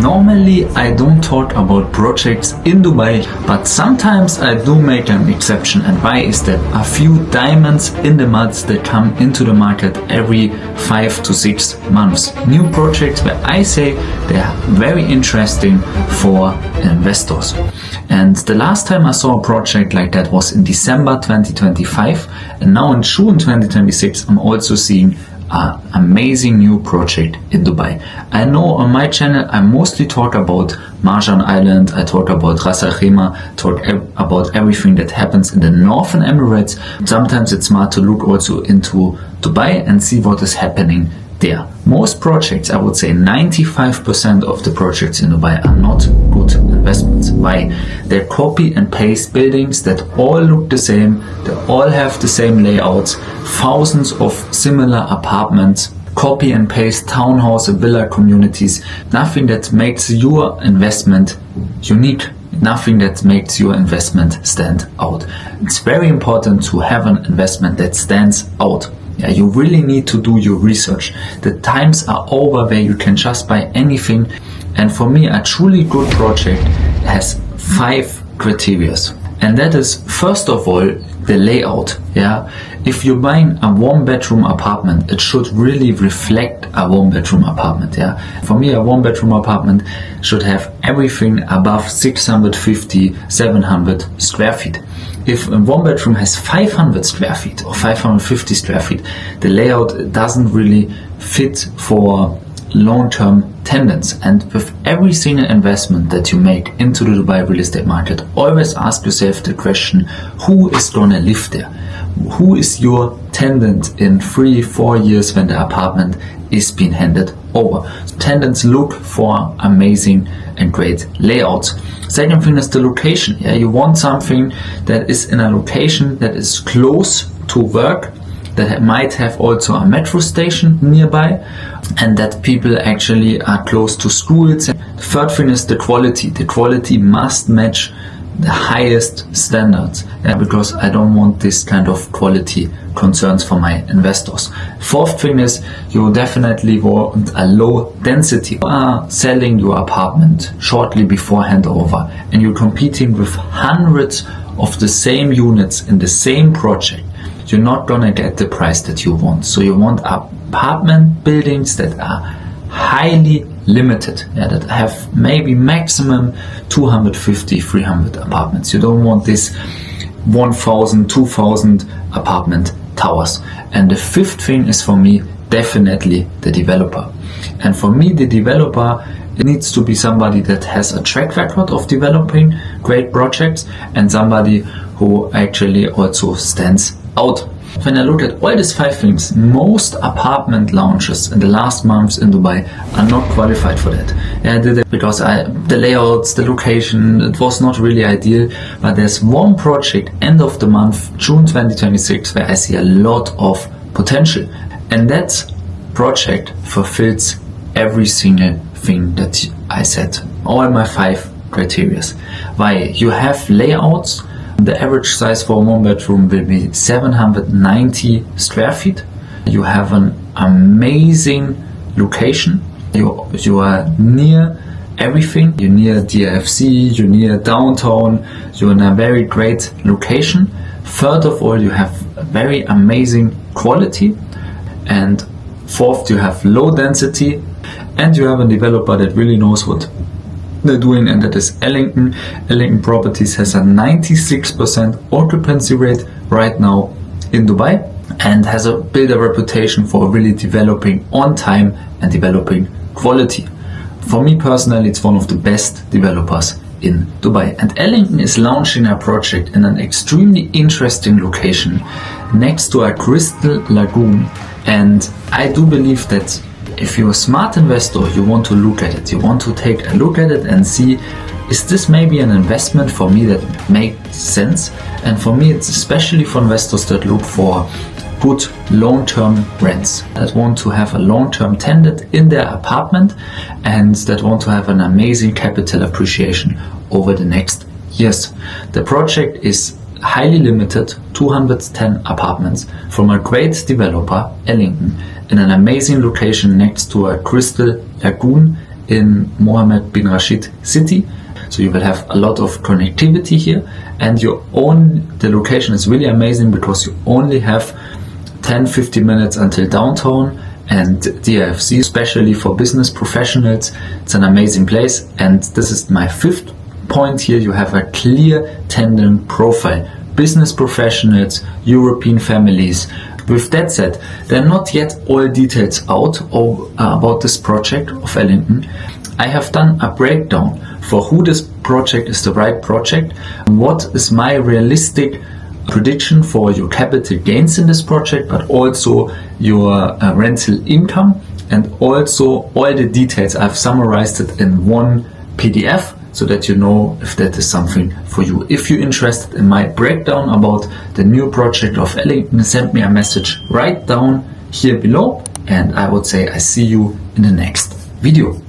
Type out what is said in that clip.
Normally I don't talk about projects in Dubai, but sometimes I do make an exception. And why is that? A few diamonds in the mud that come into the market every 5 to 6 months. New projects where I say they are very interesting for investors. And the last time I saw a project like that was in December 2025, and now in June 2026 I'm also seeing an amazing new project in Dubai. I know on my channel I mostly talk about Marjan Island, I talk about Ras Al Khaimah, talk about everything that happens in the Northern Emirates. Sometimes it's smart to look also into Dubai and see what is happening there. Most projects, I would say 95% of the projects in Dubai are not good investments. Why? They're copy and paste buildings that all look the same, they all have the same layouts, thousands of similar apartments, copy and paste townhouse and villa communities, nothing that makes your investment unique. Nothing that makes your investment stand out. It's very important to have an investment that stands out. Yeah, you really need to do your research. The times are over where you can just buy anything. And for me, a truly good project has 5 criteria. And that is, first of all, the layout. Yeah, if you're buying a 1-bedroom apartment, it should really reflect a 1-bedroom apartment. Yeah, for me, a 1-bedroom apartment should have everything above 650, 700 square feet. If a 1-bedroom has 500 square feet or 550 square feet, the layout doesn't really fit for long-term tenants. And with every single investment that you make into the Dubai real estate market, always ask yourself the question, who is gonna live there? Who is your tenant in 3-4 years when the apartment is being handed over? Tenants look for amazing and great layouts. Second thing is the location. Yeah, you want something that is in a location that is close to work, that might have also a metro station nearby, and that people actually are close to schools. The third thing is the quality. The quality must match the highest standards, because I don't want this kind of quality concerns for my investors. Fourth thing is you definitely want a low density. You are selling your apartment shortly before handover and you're competing with hundreds of the same units in the same project. You're not gonna get the price that you want. So you want apartment buildings that are highly limited, that have maybe maximum 250, 300 apartments. You don't want this 1,000, 2,000 apartment towers. And the fifth thing is for me definitely the developer. And for me the developer, it needs to be somebody that has a track record of developing great projects and somebody who actually also stands out. When I look at all these 5 things, most apartment launches in the last months in Dubai are not qualified for that. I did it because the layouts, the location, it was not really ideal. But there's one project end of the month, June 2026, where I see a lot of potential. And that project fulfills every single thing that I said. All my 5 criteria. Why? You have layouts. The average size for a 1-bedroom will be 790 square feet. You have an amazing location. You are near everything. You're near DFC, you're near downtown, you're in a very great location. Third of all, you have a very amazing quality. And fourth, you have low density. And you have a developer that really knows what they're doing, and that is Ellington. Ellington Properties has a 96% occupancy rate right now in Dubai and has built a reputation for really developing on time and developing quality. For me personally, it's one of the best developers in Dubai. And Ellington is launching a project in an extremely interesting location next to a crystal lagoon. And I do believe that if you're a smart investor, you want to look at it. You want to take a look at it and see, is this maybe an investment for me that makes sense? And for me, it's especially for investors that look for good long-term rents, that want to have a long-term tenant in their apartment and that want to have an amazing capital appreciation over the next years. The project is highly limited, 210 apartments from a great developer, Ellington, in an amazing location next to a crystal lagoon in Mohammed Bin Rashid City. So you will have a lot of connectivity here, and the location is really amazing because you only have 10-15 minutes until downtown and DIFC, especially for business professionals. It's an amazing place, and this is my fifth point here. You have a clear tenant profile. Business professionals, European families. With that said, there are not yet all details out about this project of Ellington. I have done a breakdown for who this project is the right project, what is my realistic prediction for your capital gains in this project, but also your rental income, and also all the details. I've summarized it in one PDF so that you know if that is something for you. If you're interested in my breakdown about the new project of Ellington, send me a message right down here below, and I would say I see you in the next video.